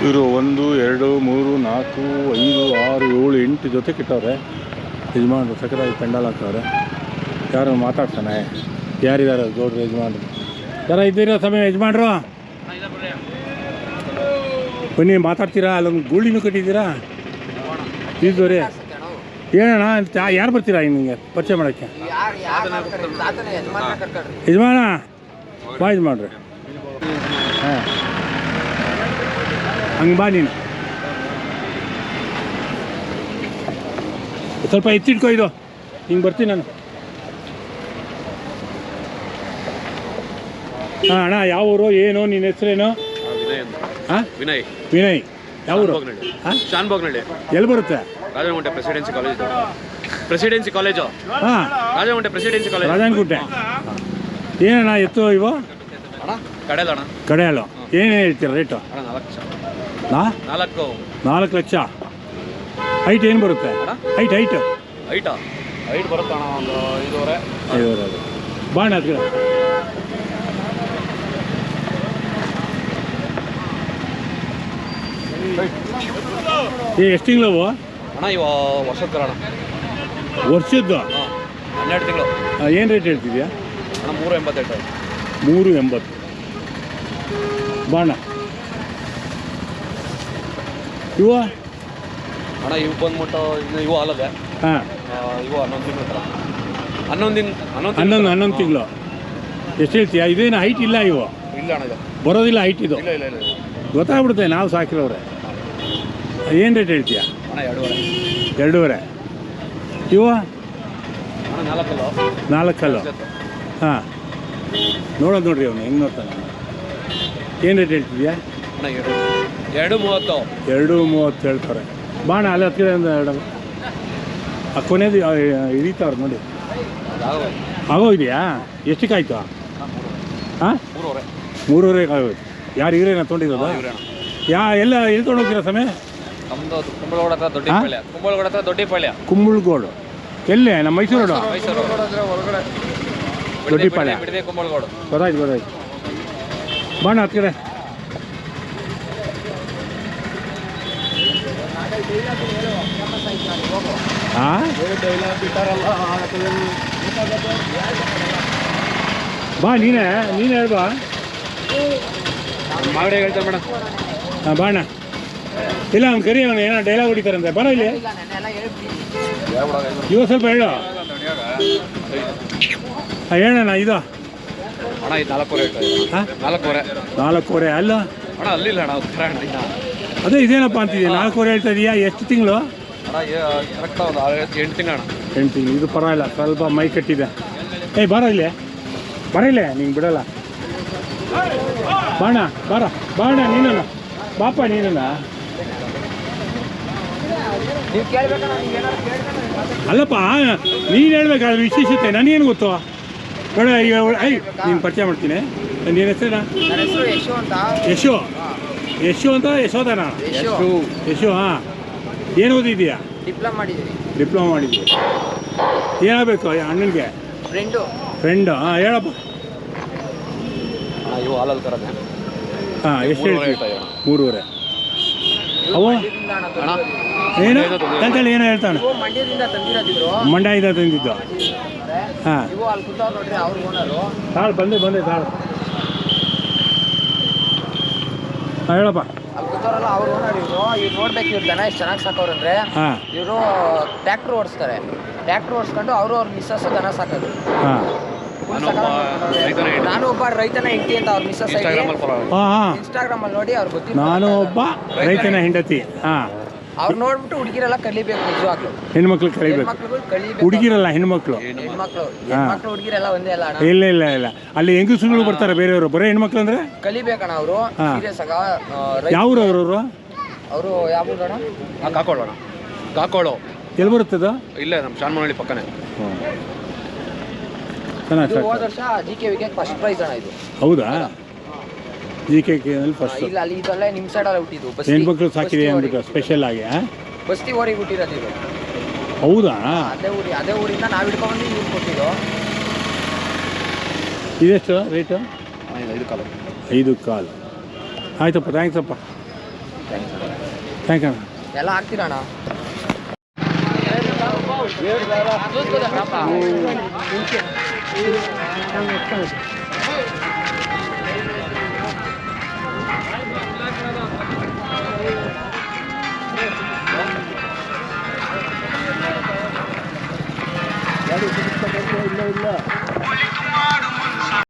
ಇವರು 1 2 3 4 5 6 7 8 ಜೊತೆ ಕಿಟ್ಟವ್ರೆ. ಯಜಮಾನ್ರು ಸಕ್ಕತ್ತಾಗಿ ಪೆಂಡಾಲ್ ಹಾಕವ್ರೆ. ಯಾರು ಮಾತಾಡ್ತಾನೆ? ಯಾರಿದ್ದಾರೆ ಗೌಡ್ರು ಯಜಮಾನ್ರು? ಯಾರ ಇದ್ದೀರಾ ಸಮಯ ಯಜಮಾನ್ರು? ಬನ್ನಿ ಮಾತಾಡ್ತೀರಾ? ಅಲ್ಲೊಂದು ಗೂಳಿನೂ ಕಟ್ಟಿದ್ದೀರಾ? ಇದ್ದವ್ರಿ ಏನಣ್ಣ ಯಾರು ಬರ್ತೀರಾ ನಿಮಗೆ ಪರಿಚಯ ಮಾಡೋಕ್ಕೆ? ಯಜಮಾನ ಬಾ ಯಜಮಾನ್ರಿ. ಹಾಂ ಹಂಗೆ ಬಾ ನೀನು. ಸ್ವಲ್ಪ ಎತ್ತಿಟ್ಕೊ ಇದು ಹಿಂಗೆ ಬರ್ತೀನಿ ನಾನು. ಹಾಂ ಅಣ್ಣ ಯಾವ ಊರು ಏನು ನಿನ್ನ ಹೆಸರೇನು? ಹಾಂ ವಿನಯ್. ವಿನಯ್ ಯಾವ ಊರು? ಹಾಂ ಶಾನ್ಭೋಗ್ನಳ್ಳಿ. ಎಲ್ಲಿ ಬರುತ್ತೆ? ರಾಜನಗುಂಟೆ ಪ್ರೆಸಿಡೆನ್ಸಿ ಕಾಲೇಜು. Presidency college. ಹಾಂ ರಾಜನಗುಂಟೆ ಪ್ರೆಸಿಡೆನ್ಸಿ ಕಾಲೇಜು. ರಾಜನಗುಂಟೆ. ಏನಣ್ಣ ಎತ್ತು ಇವು? ಅಣ್ಣ ಕಡೆಯಲ್ಲ ಅಣ್ಣ. ಕಡೆಯಲ್ಲ. ಏನೇನು ಹೇಳ್ತೀರ ರೇಟು? ಅಣ್ಣ 4 ಲಕ್ಷ. ನಾಲ್ಕು 4 ಲಕ್ಷ. ಹೈಟ್ ಏನು ಬರುತ್ತೆ? ಹೈಟ್ ಹೈಟಾ ಹೈಟ್ ಬರುತ್ತೆ ಅಣ್ಣ ಒಂದು 5.5. 5.5 ಬಾಣ ಅದು. ಎಷ್ಟು ತಿಂಗಳವು ಅಣ್ಣ ಇವ ವರ್ಷದ ಕರ ಅಣ್ಣ. ವರ್ಷದ್ದು? ಹಾಂ 12 ತಿಂಗಳು. ಏನು ರೇಟ್ ಹೇಳ್ತಿದ್ಯಾ? ಅಣ್ಣ 3.88. 3.80 ಬಾಣ. ಇವು ಅಣ್ಣ ಇವು ಬಂದ್ಬಿಟ್ಟು ಇವು ಅಲ್ಲದೆ. ಹಾಂ ಇವು 11 ತಿಂಗಳು ಥರ. 11 ತಿಂಗಳು. ಎಷ್ಟು ಹೇಳ್ತೀಯಾ? ಇದೇನು ಹೈಟ್ ಇಲ್ಲ ಇವು? ಇಲ್ಲ ಅಣ್ಣ ಇದು ಬರೋದಿಲ್ಲ ಹೈಟ್ ಇದು. ಇಲ್ಲ ಇಲ್ಲ ಇಲ್ಲ ಗೊತ್ತಾಗ್ಬಿಡುತ್ತೆ ನಾವು ಸಾಕಿರೋರೆ. ಏನು ರೇಟ್ ಹೇಳ್ತೀಯಾ? ಅಣ್ಣ 2.5. 2.5. ಇವು ಅಣ್ಣ 4 ಕಲ್ಲು. 4 ಕಲ್ಲು. ಹಾಂ ನೋಡೋದು ನೋಡ್ರಿ ಅವನು ಹೆಂಗೆ ನೋಡ್ತಾನೆ. ಏನು ರೇಟ್ ಹೇಳ್ತಿದ್ಯಾ? ಅಣ್ಣ 2.30. 2.30 ಹೇಳ್ತಾರೆ. ಬಾಣ ಅಲ್ಲಿ ಹತ್ತಿರ ಒಂದು 2 ಆ ಕೊನೆದು ಹಿಡಿತಾವ್ರು ನೋಡಿ. ಆಗೋಗಿದೆಯಾ? ಎಷ್ಟಕ್ಕಾಯ್ತು? ಹಾಂ 3.5 ಆಗೋಯ್ತು. ಯಾರು ಇವರೇನ ತೊಗೊಂಡಿರೋದು? ಎಲ್ಲ ಎಲ್ಲಿ ತೊಗೊಂಡೋಗ್ತೀರಾ ಸಮಯ? ನಮ್ಮದು ಕುಂಬಳಗೋಡ ಹತ್ರ ದೊಡ್ಡಪಾಳ್ಯ. ಕುಂಬಳಗೋಡ ಹತ್ರ ದೊಡ್ಡಪಾಳ್ಯ. ಕುಂಬಳಗೋಡು ಎಲ್ಲೇ? ನಮ್ಮ ಮೈಸೂರು ಒಳಗಡೆ ದೊಡ್ಡಪಾಳ್ಯ. ಬಿಡದೆ ಕುಂಬಳಗೋಡು. ಗೊತ್ತಾಯ್ತು. ಬಾಣ ಹತ್ತಿರ. ಹಾಂ ಬಾ ನೀನೇ ಹೇಳ್ಬಾ. ಮಾಗಡಿ ಹೇಳ್ತಾರೆ ಮೇಡಮ್. ಹಾಂ ಬಾಣ. ಇಲ್ಲ ಅವ್ನು ಕರಿ ಅವನು ಏನೋ ಡೈಲಾಗ್ ಹೊಡಿತಾರಂತೆ. ಬರೋ ಇಲ್ಲಿ ಇವಾಗ ಸ್ವಲ್ಪ ಹೇಳು. ಹಾಂ ಹೇಳಣ್ಣ ಇದು. ಅಣ್ಣ ಇದು 4.5 ಹೇಳ್ತಾರೆ. ಹಾಂ 4.5. ಅಲ್ಲ ಅಣ್ಣ ಅಲ್ಲಿಲ್ಲ ಅಣ್ಣ ಉತ್ತರ ಅದೇ ಇದೇನಪ್ಪ ಅಂತಿದ್ಯಾ? 4.5 ಹೇಳ್ತಾ ಇದೀಯಾ? ಎಷ್ಟು ತಿಂಗಳು? ಅಣ್ಣ ಕರೆಕ್ಟ್ ಒಂದು 8 ತಿಂಗಳು ಅಣ್ಣ. 8 ತಿಂಗಳು. ಇದು ಪರವಾಗಿಲ್ಲ, ಸ್ವಲ್ಪ ಮೈ ಕಟ್ಟಿದೆ. ಬರ ಇಲ್ಲೇ ನಿಂಗೆ ಬಿಡಲ್ಲ. ಬಾಣ ನೀನ ಬಾಪ ನೀನ. ಅಲ್ಲಪ್ಪ ನೀನು ಹೇಳ್ಬೇಕಾದ್ರೆ ವಿಶೇಷತೆ ನನಗೇನು ಗೊತ್ತು ನೋಡ. ನೀನು ಪರಿಚಯ ಮಾಡ್ತೀನಿ. ನೀನು ಹೆಸರೇನ? ಯಶು ಅಂತ. ಯಶೋಧನ? ಯಶು. ಹಾಂ ಏನು ಓದಿದ್ದೀಯಾ? ಡಿಪ್ಲೊಮಾ ಮಾಡಿದ್ವಿ. ಏನಾಗಬೇಕು ಅಣ್ಣನಿಗೆ? ಫ್ರೆಂಡು. ಹಾಂ ಹೇಳಪ್ಪ. ಇವು ಹಾಲಲ್ಲಿ ಕರದೆ. ಹಾಂ ಎಷ್ಟು ಹೇಳ್ತೀವಿ? 3.5. ಅವು ಏನು ಅಂತೇಳಿ ಏನೋ ಹೇಳ್ತಾನೆ. ಮಂಡ್ಯದಿಂದ ತಂದಿದ್ದು. ಹಾಂ ತಾಳು ಬಂದೆ ತಾಳು. ಹಾಂ ಹೇಳಪ್ಪ. ಅವ್ರು ನೋಡ್ಬೇಕು. ಇವ್ರು ದನ ಎಷ್ಟು ಚೆನ್ನಾಗಿ ಸಾಕವ್ರಂದ್ರೆ ಇವರು ಟ್ರ್ಯಾಕ್ಟರ್ ಓಡಿಸ್ತಾರೆ. ಟ್ರ್ಯಾಕ್ಟರ್ ಓಡಿಸ್ಕೊಂಡು ಅವ್ರ ಮಿಸ್ಸಸ್ ದನ ಸಾಕೋದು. ನಾನು ಒಬ್ಬ ರೈತನ ಹೆಂಡತಿ ಅಂತ ಅವ್ರ ಮಿಸ್ಸಸ್ ಇನ್ಸ್ಟಾಗ್ರಾಮ್ ಅಲ್ಲಿ ನೋಡಿ ಅವ್ರು ಗೊತ್ತಿಲ್ಲ. ನಾನು ಒಬ್ಬ ರೈತನ ಹೆಂಡತಿ. ಹಾಂ ಅವ್ರು ನೋಡ್ಬಿಟ್ಟು ಹುಡುಗಿರೆಲ್ಲ ಕಲಿಬೇಕು. ನಿಜವಾಗ್ಲು ಹೆಣ್ಮಕ್ಳು ಕಲಿಬೇಕು. ಹುಡುಗಿರಲ್ಲ ಹೆಣ್ಮಕ್ಳು. ಹುಡುಗಿರೆಲ್ಲ ಒಂದೇ ಅಲ್ಲ. ಇಲ್ಲ ಅಲ್ಲಿ ಹೆಂಗಸುಗಳು ಬರ್ತಾರೆ ಬೇರೆಯವರು. ಬರೀ ಹೆಣ್ಮಕ್ಳು ಅಂದ್ರೆ ಕಲಿಬೇಕಣ್ಣ ಅವರು. ಸೀರಿಯಸ್ ಆಗ ಯಾವ ಊರವರು? ಅವರು ಯಾವ ಊರಣ? ಕಾಕೋಳು. ಎಲ್ಲಿ ಬರುತ್ತದ? ಇಲ್ಲೇ ನಮ್ಮ ಶಾನ್ಮನಹಳ್ಳಿ ಪಕ್ಕನೇ. ಹೋದ ವರ್ಷ GKVಗೆ ಫಸ್ಟ್ ಪ್ರೈಸ್ ಅಣ್ಣ ಇದು. ಹೌದಾ? GKV first. ಇಲ್ಲ ಅಲ್ಲಿ ಇದೆಲ್ಲ ನಿಮ್ಮ ಸೈಡಲ್ಲಿ ಹುಟ್ಟಿದ್ದು. ಹೆಣ್ಮಕ್ಳು ಸಾಕಿದೆ ಅಂದ್ಬಿಟ್ಟು ಸ್ಪೆಷಲ್ ಆಗಿ ಬಸ್ತಿ ಊರಿಗೆ ಹುಟ್ಟಿರೋದು ಇದು. ಹೌದಾ? ಅದೇ ಊರಿಂದ ನಾವು ಹಿಡ್ಕೊಂಡು ಇವ್ರು ಕೊಟ್ಟಿದ್ದು. ಇದೆಷ್ಟು ರೇಟು? 5 ಕಾಲು. 5 ಕಾಲು. ಆಯ್ತಪ್ಪ, ಥ್ಯಾಂಕ್ಸಪ್ಪ. ಥ್ಯಾಂಕ್ ಯು ಅಣ್ಣ. ಎಲ್ಲ ಹಾಕ್ತೀರಾ ಅಣ್ಣ? ಇಲ್ಲ